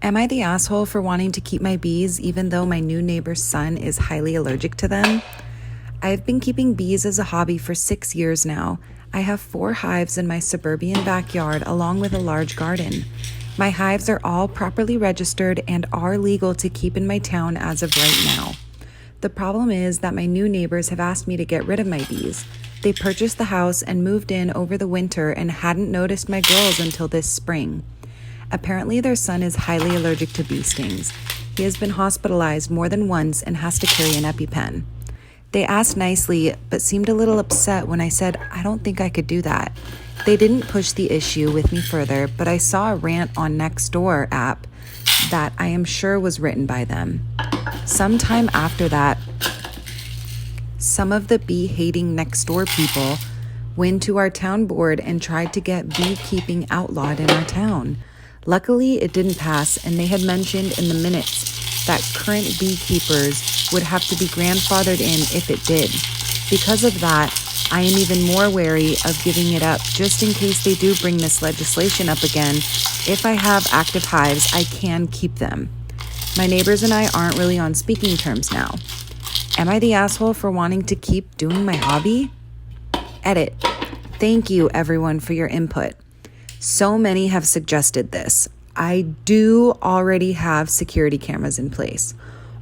Am I the asshole for wanting to keep my bees even though my new neighbor's son is highly allergic to them? I've been keeping bees as a hobby for 6 years now. I have 4 hives in my suburban backyard along with a large garden. My hives are all properly registered and are legal to keep in my town as of right now. The problem is that my new neighbors have asked me to get rid of my bees. They purchased the house and moved in over the winter and hadn't noticed my girls until this spring. Apparently, their son is highly allergic to bee stings. He has been hospitalized more than once and has to carry an EpiPen. They asked nicely, but seemed a little upset when I said I don't think I could do that. They didn't push the issue with me further, but I saw a rant on Nextdoor app that I am sure was written by them. Sometime after that, some of the bee-hating Nextdoor people went to our town board and tried to get beekeeping outlawed in our town. Luckily, it didn't pass, and they had mentioned in the minutes that current beekeepers would have to be grandfathered in if it did. Because of that, I am even more wary of giving it up just in case they do bring this legislation up again. If I have active hives, I can keep them. My neighbors and I aren't really on speaking terms now. Am I the asshole for wanting to keep doing my hobby? Edit. Thank you, everyone, for your input. So many have suggested this. I do already have security cameras in place,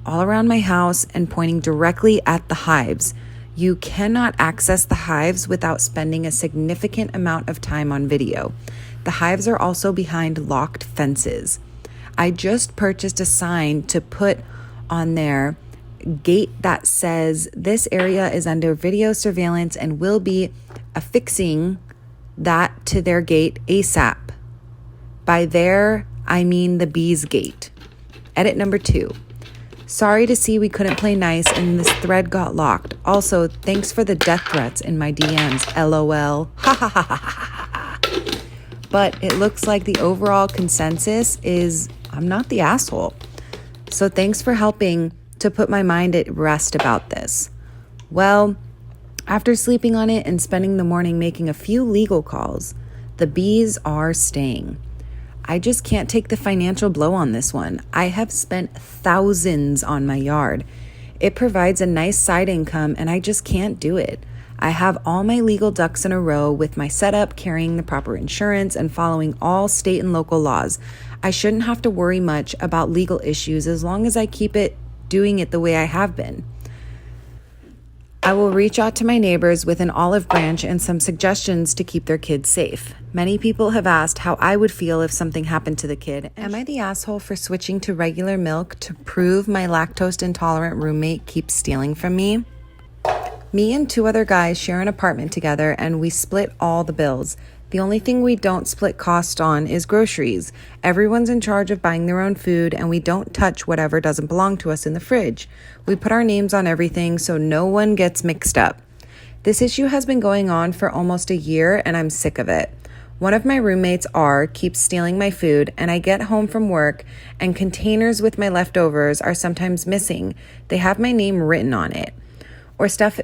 all around my house and pointing directly at the hives. You cannot access the hives without spending a significant amount of time on video. The hives are also behind locked fences. I just purchased a sign to put on their gate that says this area is under video surveillance and will be affixing that to their gate ASAP. By there, I mean the bees gate. Edit number 2. Sorry to see we couldn't play nice and this thread got locked. Also, thanks for the death threats in my DMs. LOL. Ha ha ha ha ha. But it looks like the overall consensus is I'm not the asshole. So thanks for helping to put my mind at rest about this. Well, after sleeping on it and spending the morning making a few legal calls, the bees are staying. I just can't take the financial blow on this one. I have spent thousands on my yard. It provides a nice side income and I just can't do it. I have all my legal ducks in a row with my setup, carrying the proper insurance and following all state and local laws. I shouldn't have to worry much about legal issues as long as I keep doing it the way I have been. I will reach out to my neighbors with an olive branch and some suggestions to keep their kids safe. Many people have asked how I would feel if something happened to the kid. Am I the asshole for switching to regular milk to prove my lactose intolerant roommate keeps stealing from me? Me and 2 other guys share an apartment together and we split all the bills. The only thing we don't split cost on is groceries. Everyone's in charge of buying their own food and we don't touch whatever doesn't belong to us in the fridge. We put our names on everything so no one gets mixed up. This issue has been going on for almost a year and I'm sick of it. One of my roommates, R, keeps stealing my food and I get home from work and containers with my leftovers are sometimes missing. They have my name written on it. Or stuff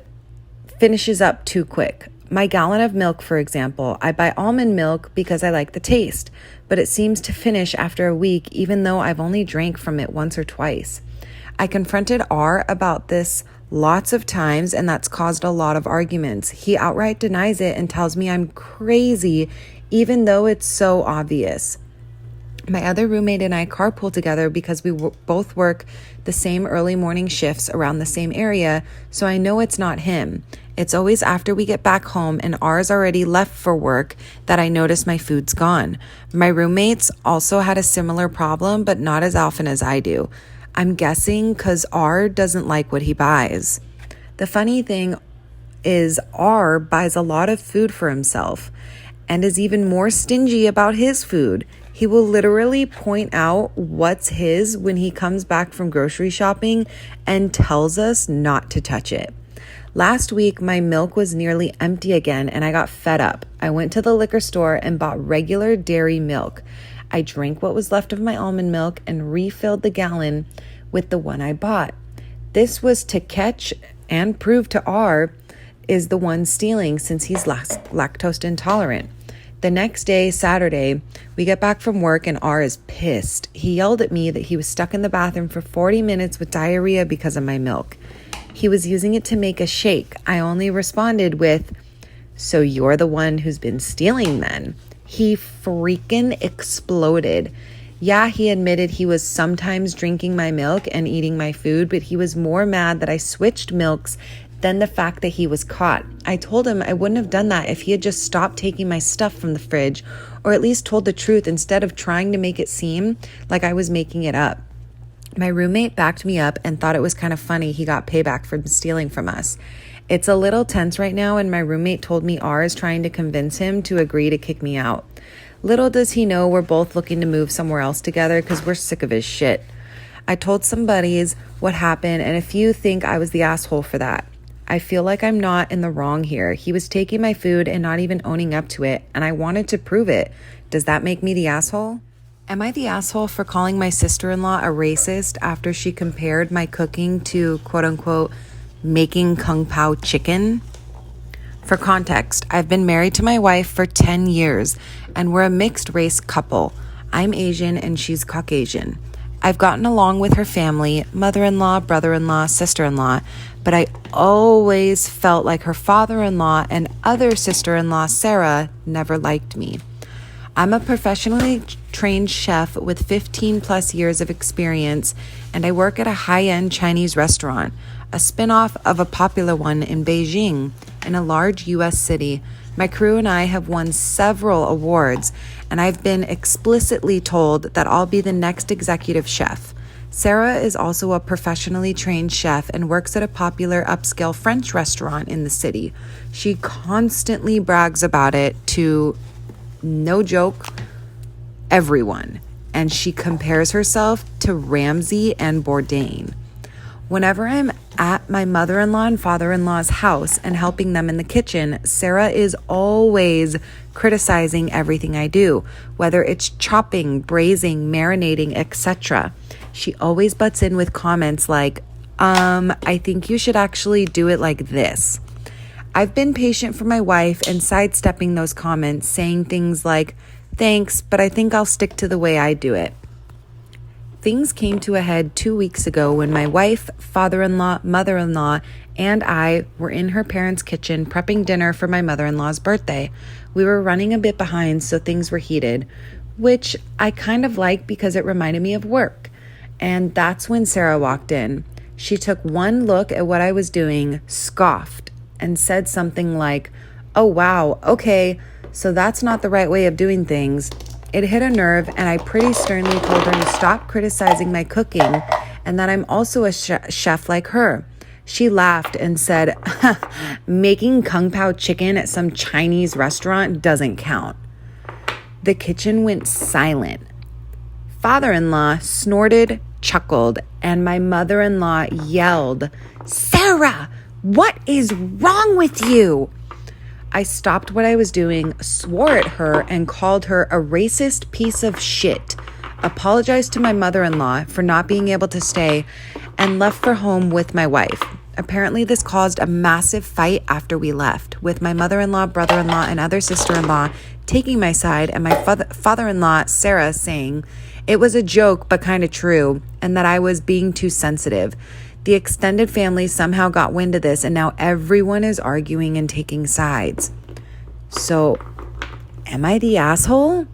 finishes up too quick. My gallon of milk, for example, I buy almond milk because I like the taste, but it seems to finish after a week even though I've only drank from it once or twice. I confronted R about this lots of times and that's caused a lot of arguments. He outright denies it and tells me I'm crazy even though it's so obvious. My other roommate and I carpool together because we both work the same early morning shifts around the same area, so I know it's not him. It's always after we get back home and R's already left for work that I notice my food's gone. My roommates also had a similar problem, but not as often as I do. I'm guessing because R doesn't like what he buys. The funny thing is R buys a lot of food for himself and is even more stingy about his food. He will literally point out what's his when he comes back from grocery shopping and tells us not to touch it. Last week, my milk was nearly empty again and I got fed up. I went to the liquor store and bought regular dairy milk. I drank what was left of my almond milk and refilled the gallon with the one I bought. This was to catch and prove to R is the one stealing since he's lactose intolerant. The next day, Saturday, we get back from work and R is pissed. He yelled at me that he was stuck in the bathroom for 40 minutes with diarrhea because of my milk. He was using it to make a shake. I only responded with, "So you're the one who's been stealing then?" He freaking exploded. Yeah, he admitted he was sometimes drinking my milk and eating my food, but he was more mad that I switched milks than the fact that he was caught. I told him I wouldn't have done that if he had just stopped taking my stuff from the fridge, or at least told the truth instead of trying to make it seem like I was making it up. My roommate backed me up and thought it was kind of funny he got payback for stealing from us. It's a little tense right now, and my roommate told me R is trying to convince him to agree to kick me out. Little does he know we're both looking to move somewhere else together because we're sick of his shit. I told some buddies what happened, and a few think I was the asshole for that. I feel like I'm not in the wrong here. He was taking my food and not even owning up to it, and I wanted to prove it. Does that make me the asshole? Am I the asshole for calling my sister-in-law a racist after she compared my cooking to, quote-unquote, making kung pao chicken? For context, I've been married to my wife for 10 years, and we're a mixed-race couple. I'm Asian and she's Caucasian. I've gotten along with her family, mother-in-law, brother-in-law, sister-in-law, but I always felt like her father-in-law and other sister-in-law, Sarah, never liked me. I'm a professionally trained chef with 15 plus years of experience, and I work at a high-end Chinese restaurant, a spin-off of a popular one in Beijing, in a large U.S. city. My crew and I have won several awards, and I've been explicitly told that I'll be the next executive chef. Sarah is also a professionally trained chef and works at a popular upscale French restaurant in the city. She constantly brags about it to, no joke, everyone, and she compares herself to Ramsay and Bourdain. Whenever I'm at my mother-in-law and father-in-law's house and helping them in the kitchen, Sarah is always criticizing everything I do, whether it's chopping, braising, marinating, etc. She always butts in with comments like, I think you should actually do it like this. I've been patient for my wife and sidestepping those comments, saying things like, thanks, but I think I'll stick to the way I do it. Things came to a head 2 weeks ago when my wife, father-in-law, mother-in-law, and I were in her parents' kitchen prepping dinner for my mother-in-law's birthday. We were running a bit behind, so things were heated, which I kind of like because it reminded me of work. And that's when Sarah walked in. She took one look at what I was doing, scoffed, and said something like, "Oh wow, okay, so that's not the right way of doing things." It hit a nerve, and I pretty sternly told her to stop criticizing my cooking and that I'm also a chef like her. She laughed and said, making kung pao chicken at some Chinese restaurant doesn't count. The kitchen went silent. Father-in-law snorted, chuckled, and my mother-in-law yelled, "Sarah, what is wrong with you?" I stopped what I was doing, swore at her, and called her a racist piece of shit, apologized to my mother-in-law for not being able to stay, and left for home with my wife. Apparently, this caused a massive fight after we left, with my mother-in-law, brother-in-law, and other sister-in-law taking my side, and my father-in-law, Sarah, saying it was a joke but kind of true, and that I was being too sensitive. The extended family somehow got wind of this, and now everyone is arguing and taking sides. So, am I the asshole?